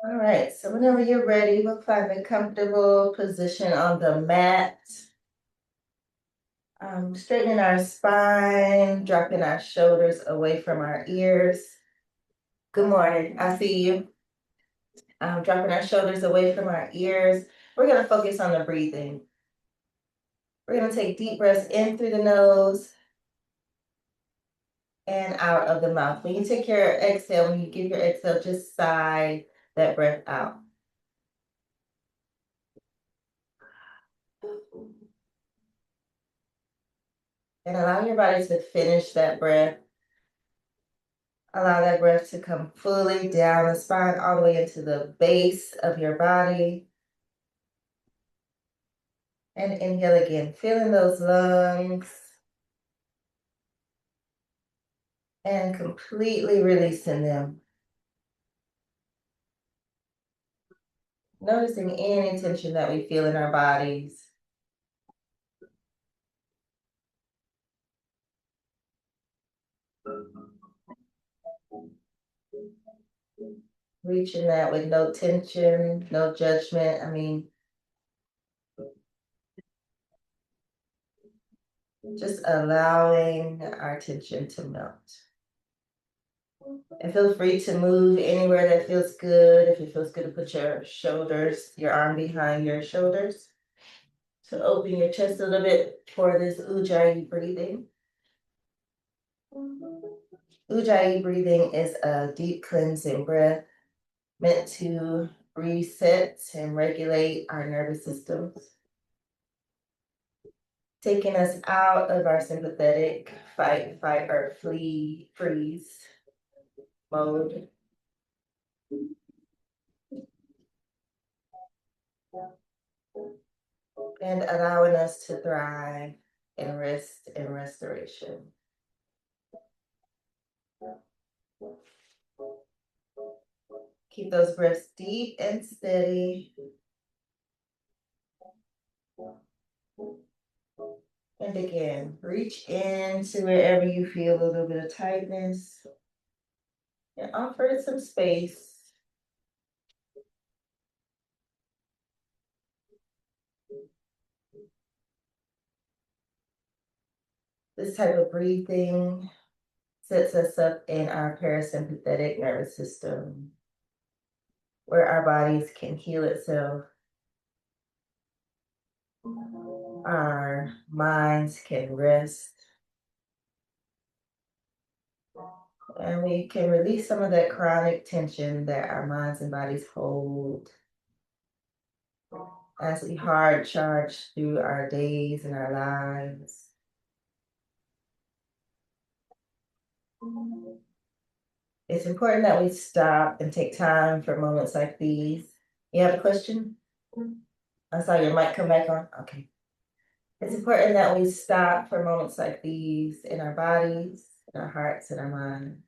All right, so whenever you're ready, we'll find a comfortable position on the mat. Straightening our spine, dropping our shoulders away from our ears. Good morning, I see you. Dropping our shoulders away from our ears. We're gonna focus on the breathing. We're gonna take deep breaths in through the nose and out of the mouth. When you take your exhale, when you give your exhale, just sigh that breath out. And allow your body to finish that breath. Allow that breath to come fully down the spine, all the way into the base of your body. And inhale again, feeling those lungs. And completely releasing them. Noticing any tension that we feel in our bodies. Reaching that with no tension, no judgment. Just allowing our tension to melt. And feel free to move anywhere that feels good. If it feels good to put your shoulders, your arm behind your shoulders. So open your chest a little bit for this Ujjayi breathing. Ujjayi breathing is a deep cleansing breath meant to reset and regulate our nervous systems, taking us out of our sympathetic fight, or flee, freeze mode. And allowing us to thrive in rest and restoration. Keep those breaths deep and steady. And again, reach into wherever you feel a little bit of tightness and offer it some space. This type of breathing sets us up in our parasympathetic nervous system, where our bodies can heal itself. Our minds can rest. And we can release some of that chronic tension that our minds and bodies hold as we hard charge through our days and our lives. It's important that we stop and take time for moments like these. You have a question? I saw your mic come back on. Okay. It's important that we stop for moments like these in our bodies, in our hearts, and our minds.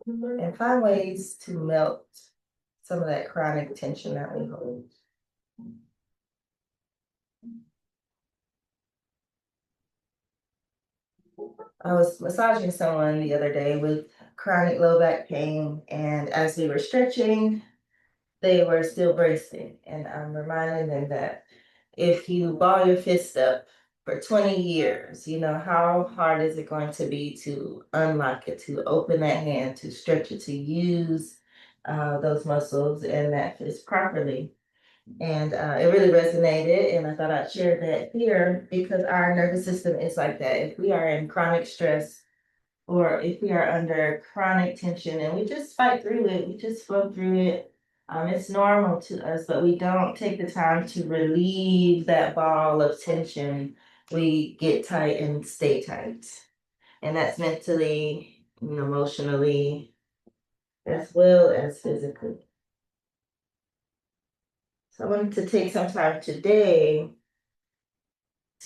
And find ways to melt some of that chronic tension that we hold. I was massaging someone the other day with chronic low back pain, and as we were stretching, they were still bracing. And I'm reminding them that if you ball your fist up for 20 years, how hard is it going to be to unlock it, to open that hand, to stretch it, to use those muscles and that fist properly. And it really resonated, and I thought I'd share that here because our nervous system is like that. If we are in chronic stress or if we are under chronic tension and we just fight through it, we just flow through it. It's normal to us, but we don't take the time to relieve that ball of tension. We get tight and stay tight. And that's mentally and emotionally as well as physically. So I wanted to take some time today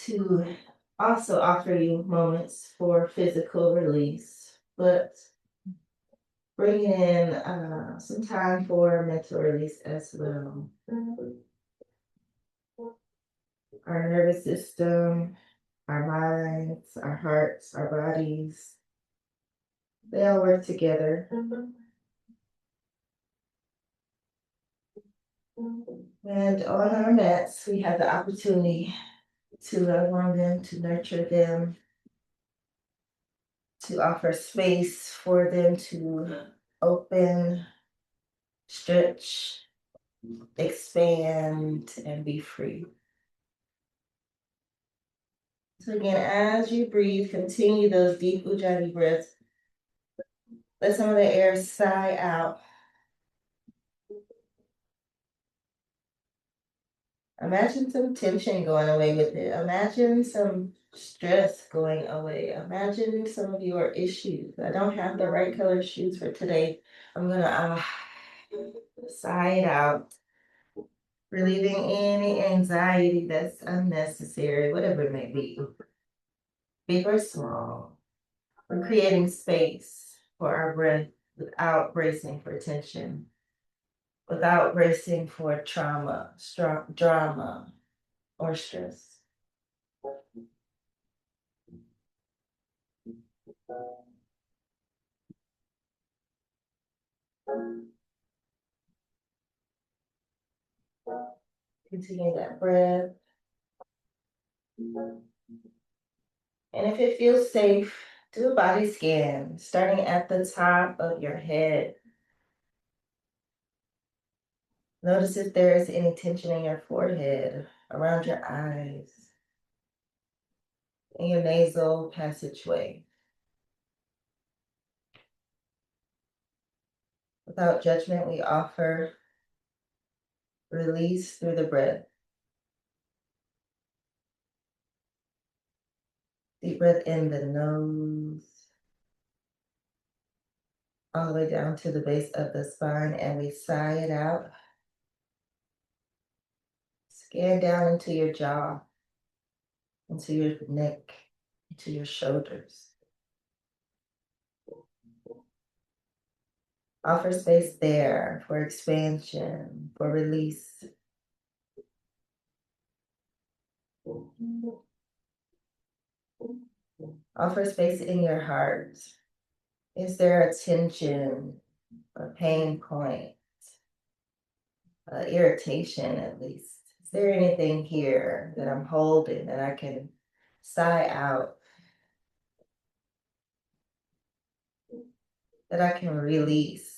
to also offer you moments for physical release, but bringing in some time for mental release as well. Our nervous system, our minds, our hearts, our bodies They all work together. And on our mats, we have the opportunity to love on them, to nurture them, to offer space for them to open, stretch, expand, and be free. So again, as you breathe, continue those deep Ujjayi breaths. Let some of the air sigh out. Imagine some tension going away with it. Imagine some stress going away. Imagine some of your issues. I don't have the right color shoes for today. I'm gonna sigh it out, relieving any anxiety that's unnecessary, whatever it may be, big or small. We're creating space for our breath without bracing for tension, without bracing for trauma, drama, or stress. Continue that breath. And if it feels safe, do a body scan, starting at the top of your head. Notice if there is any tension in your forehead, around your eyes, in your nasal passageway. Without judgment, we offer release through the breath. Deep breath in the nose, all the way down to the base of the spine, and we sigh it out. Scan down into your jaw, into your neck, into your shoulders. Offer space there for expansion, for release. Offer space in your heart. Is there a tension, a pain point, irritation at least? Is there anything here that I'm holding that I can sigh out, that I can release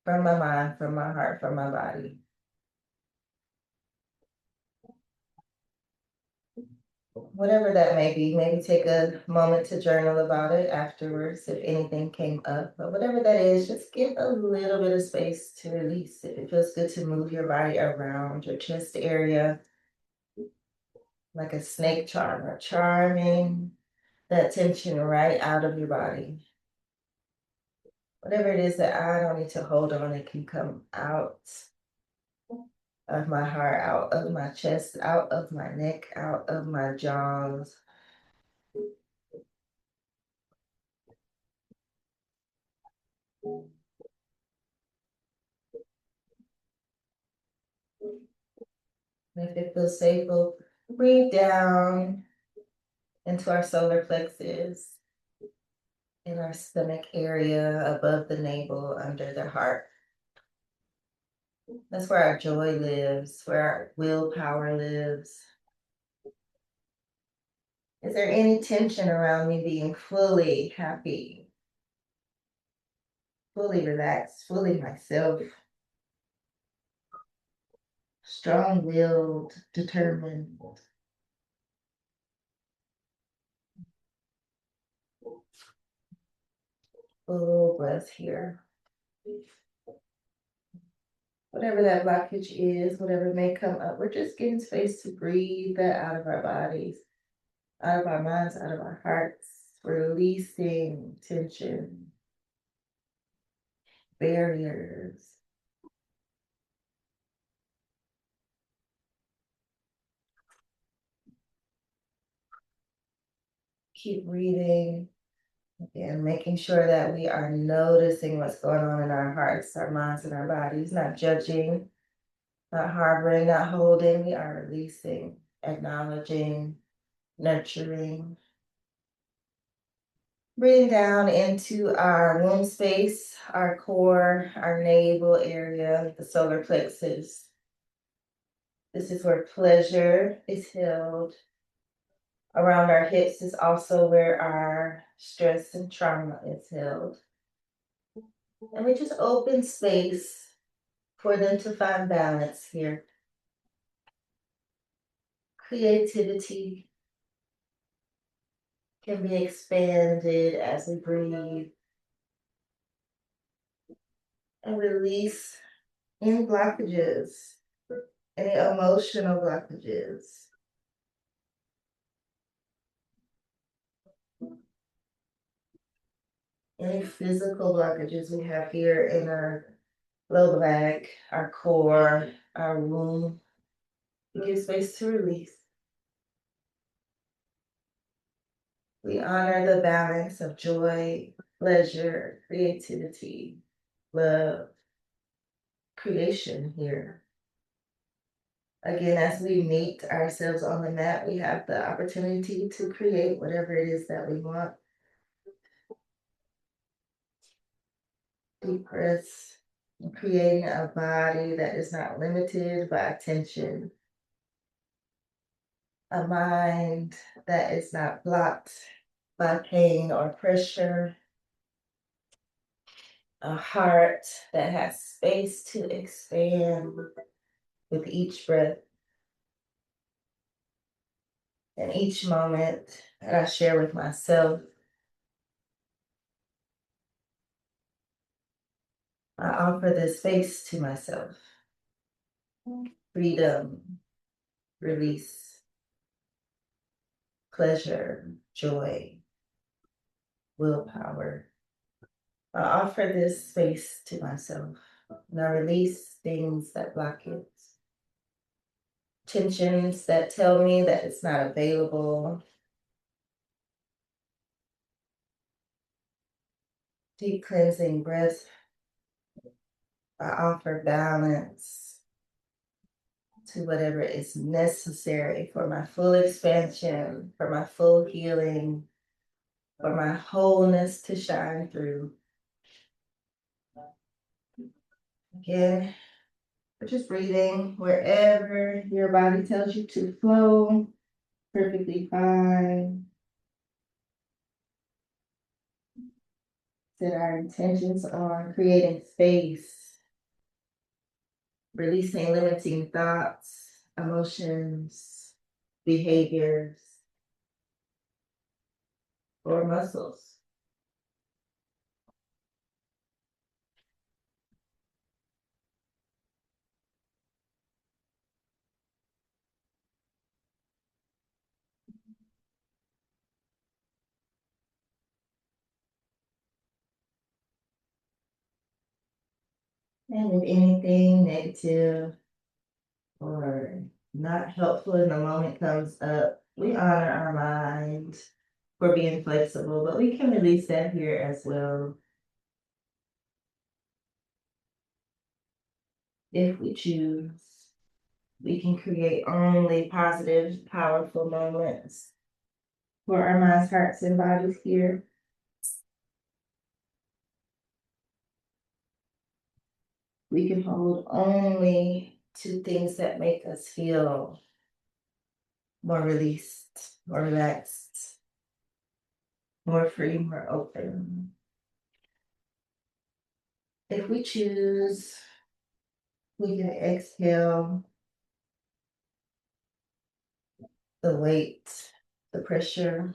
from my mind, from my heart, from my body? Whatever that may be, maybe take a moment to journal about it afterwards if anything came up. But whatever that is, just give a little bit of space to release. If it feels good to move your body around your chest area, like a snake charmer, charming that tension right out of your body. Whatever it is that I don't need to hold on, it can come out of my heart, out of my chest, out of my neck, out of my jaws. And if it feels safe, we'll breathe down into our solar plexus, in our stomach area, above the navel, under the heart. That's where our joy lives, where our willpower lives. Is there any tension around me being fully happy, fully relaxed, fully myself, strong-willed, determined? A little breath here. Whatever that blockage is, whatever may come up, we're just getting space to breathe that out of our bodies, out of our minds, out of our hearts. We're releasing tension, barriers. Keep breathing and making sure that we are noticing what's going on in our hearts, our minds, and our bodies, not judging, not harboring, not holding. We are releasing, acknowledging, nurturing. Breathing down into our womb space, our core, our navel area, the solar plexus. This is where pleasure is held. Around our hips is also where our stress and trauma is held. And we just open space for them to find balance here. Creativity can be expanded as we breathe and release any blockages, any emotional blockages. Any physical blockages we have here in our low back, our core, our womb. We give space to release. We honor the balance of joy, pleasure, creativity, love, creation here. Again, as we meet ourselves on the mat, we have the opportunity to create whatever it is that we want. Deep breaths, creating a body that is not limited by attention, a mind that is not blocked by pain or pressure, a heart that has space to expand with each breath. And each moment that I share with myself, I offer this space to myself. Freedom, release, pleasure, joy, willpower. I offer this space to myself. And I release things that block it, tensions that tell me that it's not available. Deep cleansing breath. I offer balance to whatever is necessary for my full expansion, for my full healing, for my wholeness to shine through. Again, we're just breathing wherever your body tells you to flow, perfectly fine. Set our intentions on creating space, releasing limiting thoughts, emotions, behaviors, or muscles. And if anything negative or not helpful in the moment comes up, we honor our mind for being flexible, but we can release that here as well if we choose. We can create only positive, powerful moments for our minds, hearts, and bodies here. We can hold only to things that make us feel more released, more relaxed, more free, more open. If we choose, we can exhale the weight, the pressure,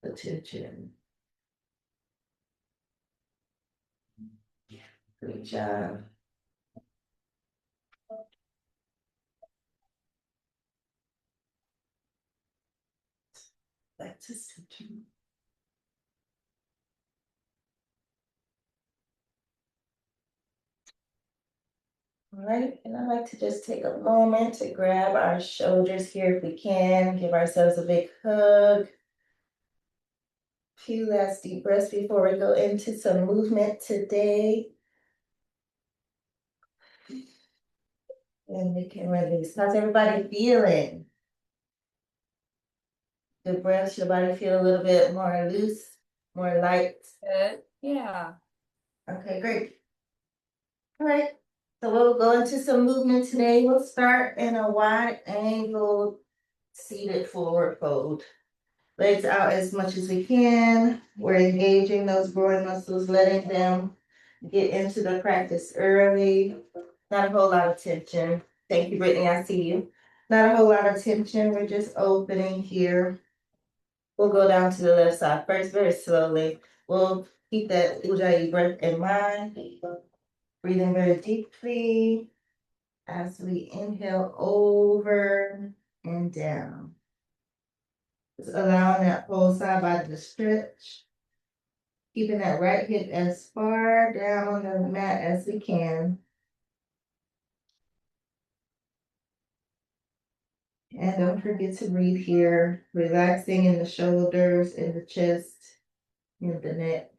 the tension. Good job. Back to center. All right, and I'd like to just take a moment to grab our shoulders here if we can, give ourselves a big hug. Few last deep breaths before we go into some movement today. And we can release. How's everybody feeling? Good breaths, your body feel a little bit more loose. More light. Good. Yeah. Okay, great. All right. So we'll go into some movement today. We'll start in a wide angle seated forward fold. Legs out as much as we can. We're engaging those groin muscles, letting them get into the practice early. Not a whole lot of tension. Thank you, Brittany. I see you. Not a whole lot of tension. We're just opening here. We'll go down to the left side first, very slowly. We'll keep that Ujjayi breath in mind. Breathing very deeply as we inhale over and down. Just allowing that whole side body to stretch. Keeping that right hip as far down on the mat as we can. And don't forget to breathe here, relaxing in the shoulders, in the chest, in the neck.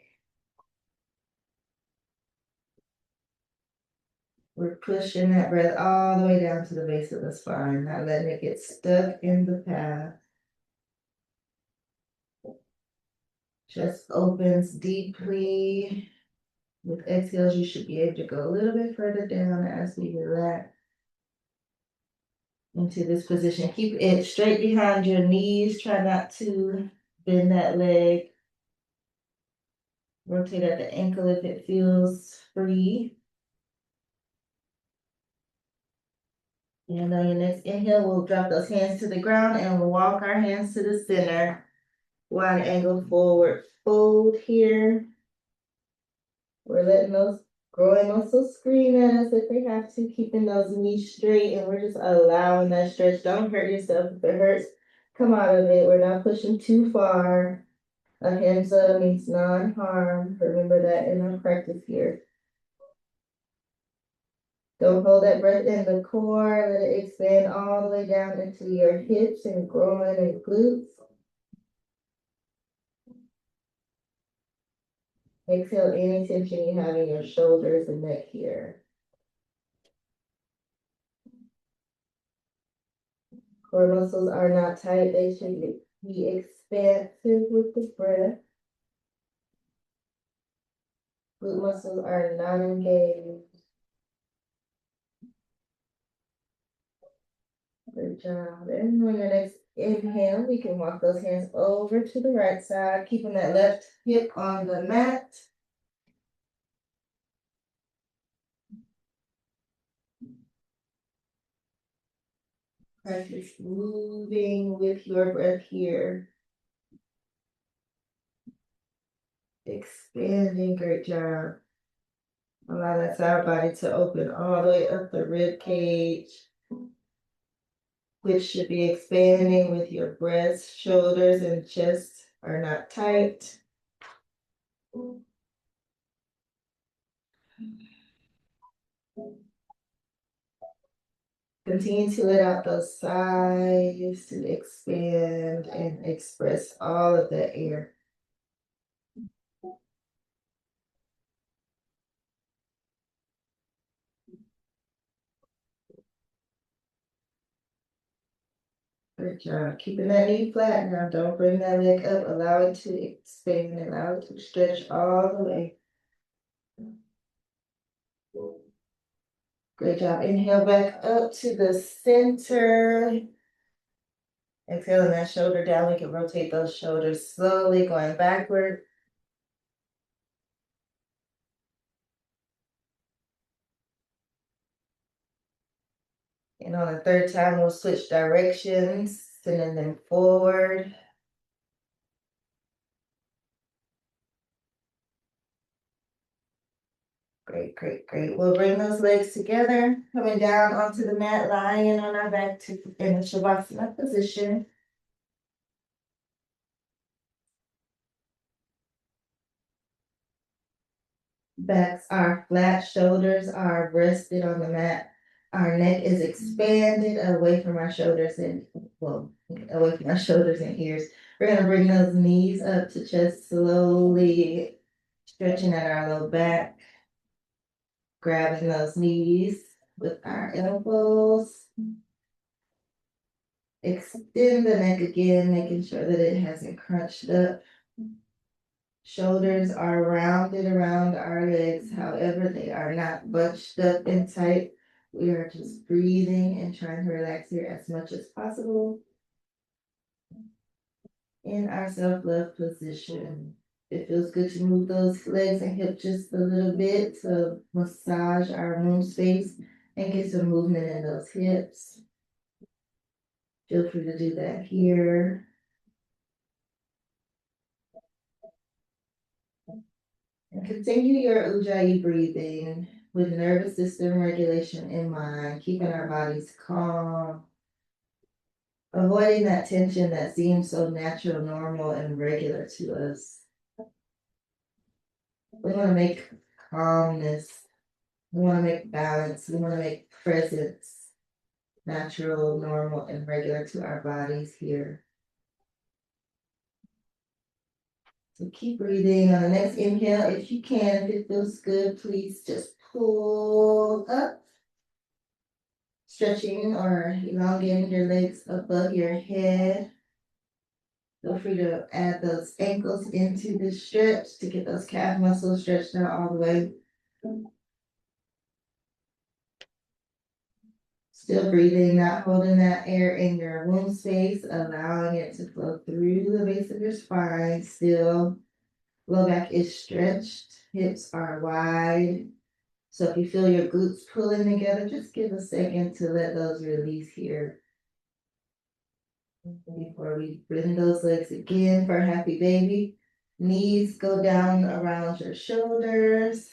We're pushing that breath all the way down to the base of the spine, not letting it get stuck in the path. Chest opens deeply. With exhales, you should be able to go a little bit further down as we relax into this position. Keep it straight behind your knees. Try not to bend that leg. Rotate at the ankle if it feels free. And on your next inhale, we'll drop those hands to the ground and we'll walk our hands to the center. Wide angle forward fold here. We're letting those groin muscles scream at us if they have to, keeping those knees straight, and we're just allowing that stretch. Don't hurt yourself. If it hurts, come out of it. We're not pushing too far. A hands up means non-harm. Remember that in our practice here. Don't hold that breath in the core. Let it expand all the way down into your hips and groin and glutes. Exhale any tension you have in your shoulders and neck here. Core muscles are not tight. They should be expansive with the breath. Glute muscles are not engaged. Good job. And on your next inhale, we can walk those hands over to the right side, keeping that left hip on the mat. Practice moving with your breath here. Expanding, great job. Allow that side body to open all the way up the rib cage, which should be expanding with your breast, shoulders, and chest are not tight. Continue to let out those sighs to expand and express all of the air. Good job. Keeping that knee flat now. Don't bring that leg up. Allow it to expand. Allow it to stretch all the way. Great job. Inhale back up to the center. Exhaling that shoulder down. We can rotate those shoulders slowly, going backward. And on the third time, we'll switch directions, sending them forward. Great, great, great. We'll bring those legs together, coming down onto the mat, lying on our back in a Shavasana position. Backs are flat, shoulders are rested on the mat. Our neck is expanded away from our shoulders and, well, away from our shoulders and ears. We're gonna bring those knees up to chest slowly, stretching at our low back, grabbing those knees with our elbows. Extend the neck again, making sure that it hasn't crunched up. Shoulders are rounded around our legs, however, they are not bunched up and tight. We are just breathing and trying to relax here as much as possible in our self-love position. It feels good to move those legs and hips just a little bit to massage our womb space and get some movement in those hips. Feel free to do that here. And continue your Ujjayi breathing with nervous system regulation in mind, keeping our bodies calm, avoiding that tension that seems so natural, normal, and regular to us. We want to make calmness, we want to make balance, we want to make presence natural, normal, and regular to our bodies here. So keep breathing. On the next inhale, if you can, if it feels good, please just pull up, stretching or elongating your legs above your head. Feel free to add those ankles into the stretch to get those calf muscles stretched out all the way. Still breathing, not holding that air in your womb space, allowing it to flow through the base of your spine. Still, low back is stretched, hips are wide. So if you feel your glutes pulling together, just give a second to let those release here. Before we bring those legs again for a happy baby. Knees go down around your shoulders.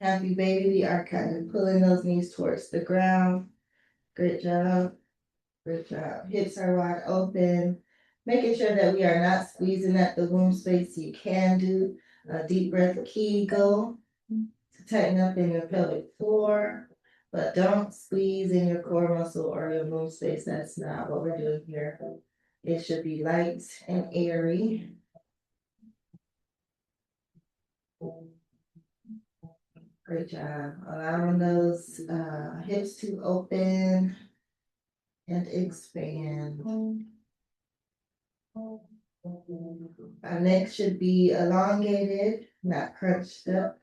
Happy baby, we are kind of pulling those knees towards the ground. Great job. Great job. Hips are wide open. Making sure that we are not squeezing at the womb space. You can do a deep breath Kegel to tighten up in your pelvic floor, but don't squeeze in your core muscle or your womb space. That's not what we're doing here. It should be light and airy. Great job. Allowing those hips to open and expand. Our neck should be elongated, not crunched up.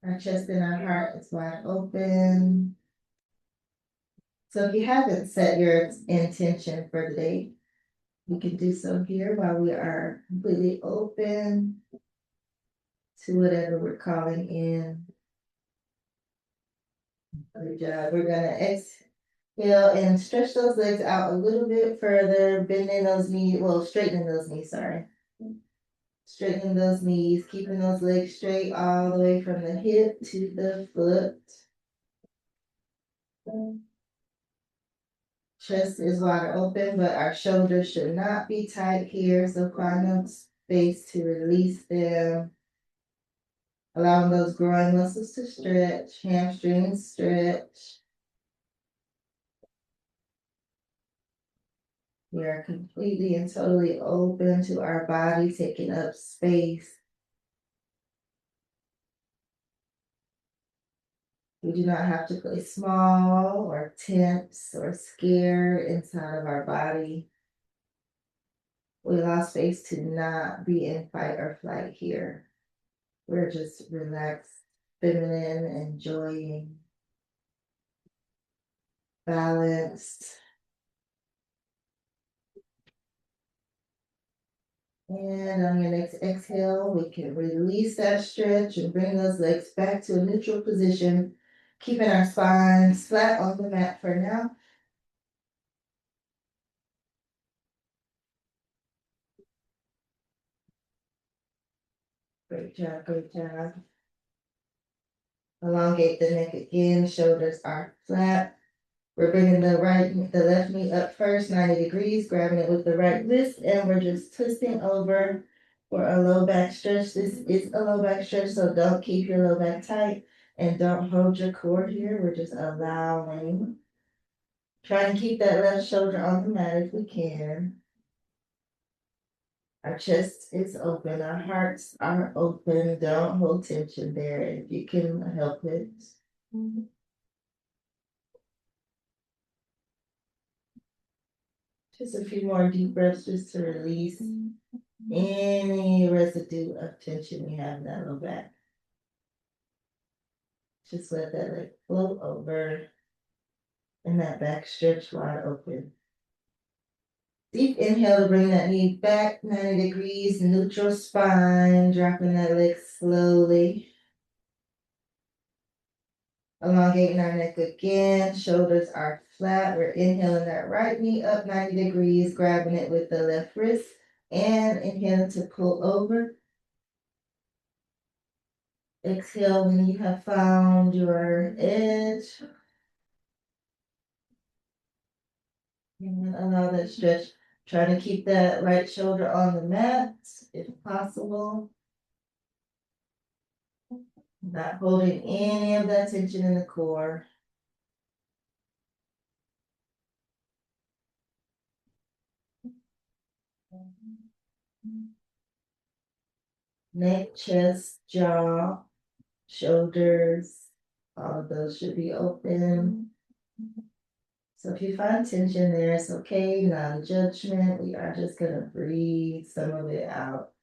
Our chest and our heart is wide open. So if you haven't set your intention for the day, you can do so here while we are completely open to whatever we're calling in. Good job. We're gonna exhale and stretch those legs out a little bit further, bending those knees, well, straightening those knees, sorry. Straightening those knees, keeping those legs straight all the way from the hip to the foot. Chest is wide open, but our shoulders should not be tight here, so find a space to release them. Allowing those groin muscles to stretch, hamstrings stretch. We are completely and totally open to our body, taking up space. We do not have to play small or tense or scared inside of our body. We allow space to not be in fight or flight here. We're just relaxed, feminine, enjoying, balanced. And on your next exhale, we can release that stretch and bring those legs back to a neutral position, keeping our spines flat on the mat for now. Great job, great job. Elongate the neck again, shoulders are flat. We're bringing the left knee up first, 90 degrees, grabbing it with the right wrist, and we're just twisting over for a low back stretch. This is a low back stretch, so don't keep your low back tight and don't hold your core here. We're just allowing. Try and keep that left shoulder on the mat if we can. Our chest is open, our hearts are open. Don't hold tension there if you can help it. Just a few more deep breaths just to release Any residue of tension we have in that low back. Just let that leg float over and that back stretch wide open. Deep inhale to bring that knee back 90 degrees, neutral spine, dropping that leg slowly. Elongating our neck again, shoulders are flat. We're inhaling that right knee up 90 degrees, grabbing it with the left wrist, and inhaling to pull over. Exhale when you have found your edge. And allow that stretch. Try to keep that right shoulder on the mat if possible. Not holding any of that tension in the core. Neck, chest, jaw, shoulders, all of those should be open. So if you find tension there, it's okay, non-judgment. We are just gonna breathe some of it out.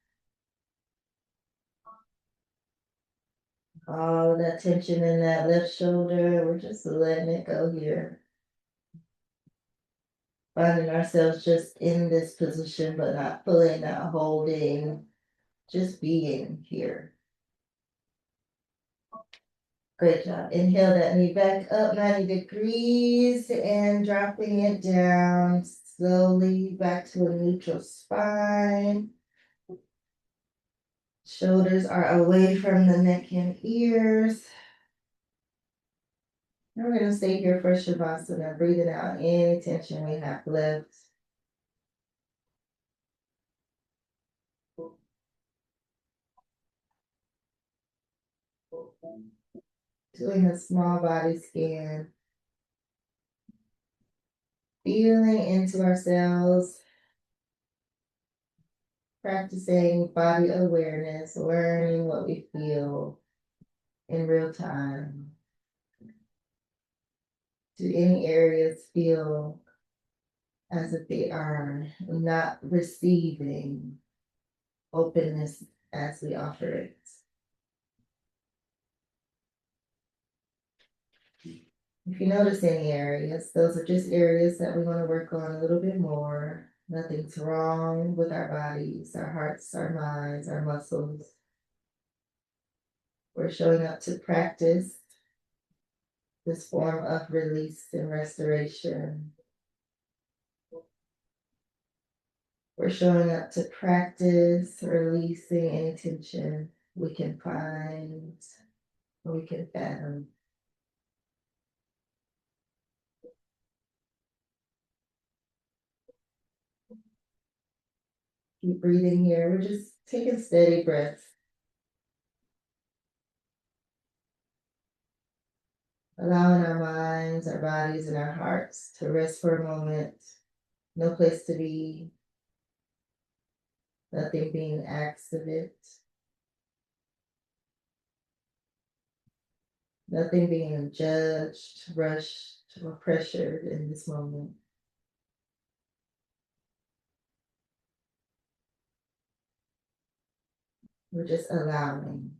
All of that tension in that left shoulder, we're just letting it go here. Finding ourselves just in this position, but not pulling, not holding, just being here. Great job. Inhale that knee back up 90 degrees and dropping it down slowly back to a neutral spine. Shoulders are away from the neck and ears. And we're going to stay here for Shavasana, breathing out any tension we have left. Doing a small body scan. Feeling into ourselves. Practicing body awareness, learning what we feel in real time. Do any areas feel as if they are not receiving openness as we offer it? If you notice any areas, those are just areas that we want to work on a little bit more. Nothing's wrong with our bodies, our hearts, our minds, our muscles. We're showing up to practice this form of release and restoration. We're showing up to practice releasing any tension we can find, we can fathom. Keep breathing here. We're just taking steady breaths. Allowing our minds, our bodies, and our hearts to rest for a moment. No place to be. Nothing being asked of it. Nothing being judged, rushed, or pressured in this moment. We're just allowing.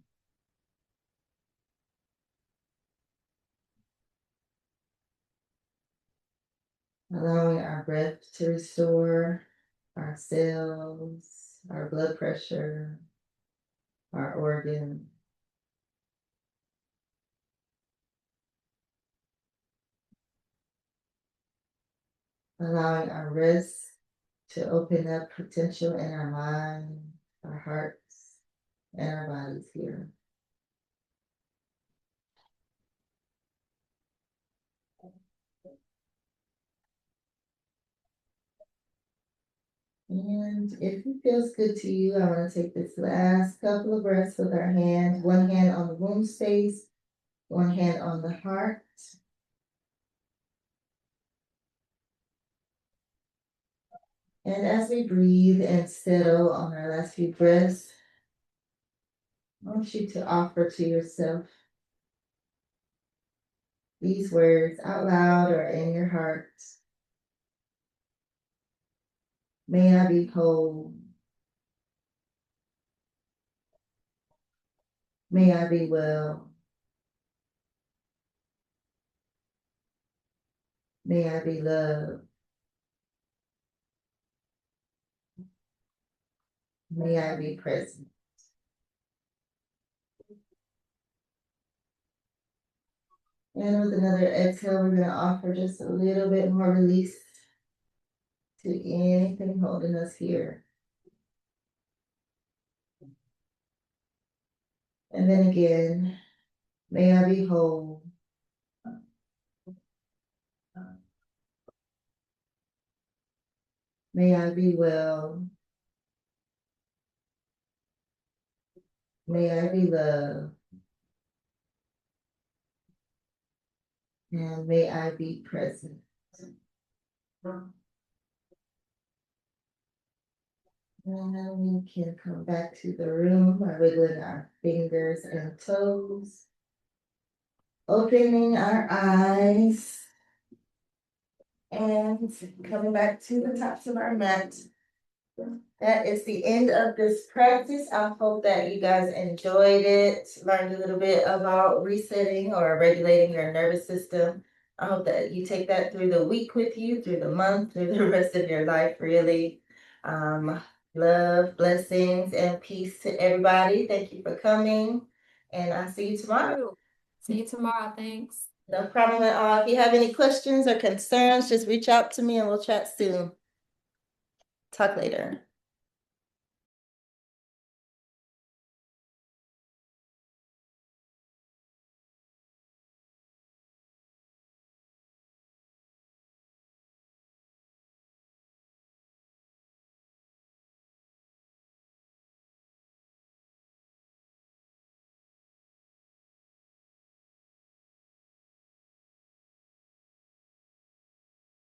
Allowing our breath to restore our cells, our blood pressure, our organs. Allowing our rest to open up potential in our mind, our hearts, and our bodies here. And if it feels good to you, I want to take this last couple of breaths with our hands, one hand on the womb space, one hand on the heart. And as we breathe and settle on our last few breaths, I want you to offer to yourself these words out loud or in your heart. May I be whole. May I be well. May I be loved. May I be present. And with another exhale, we're gonna offer just a little bit more release to anything holding us here. And then again, may I be whole. May I be well. May I be loved. And may I be present. And then we can come back to the room by wiggling our fingers and toes. Opening our eyes. And coming back to the tops of our mat. That is the end of this practice. I hope that you guys enjoyed it, learned a little bit about resetting or regulating your nervous system. I hope that you take that through the week with you, through the month, through the rest of your life, really. Love, blessings, and peace to everybody. Thank you for coming, and I'll see you tomorrow. See you tomorrow. Thanks. No problem at all. If you have any questions or concerns, just reach out to me and we'll chat soon. Talk later.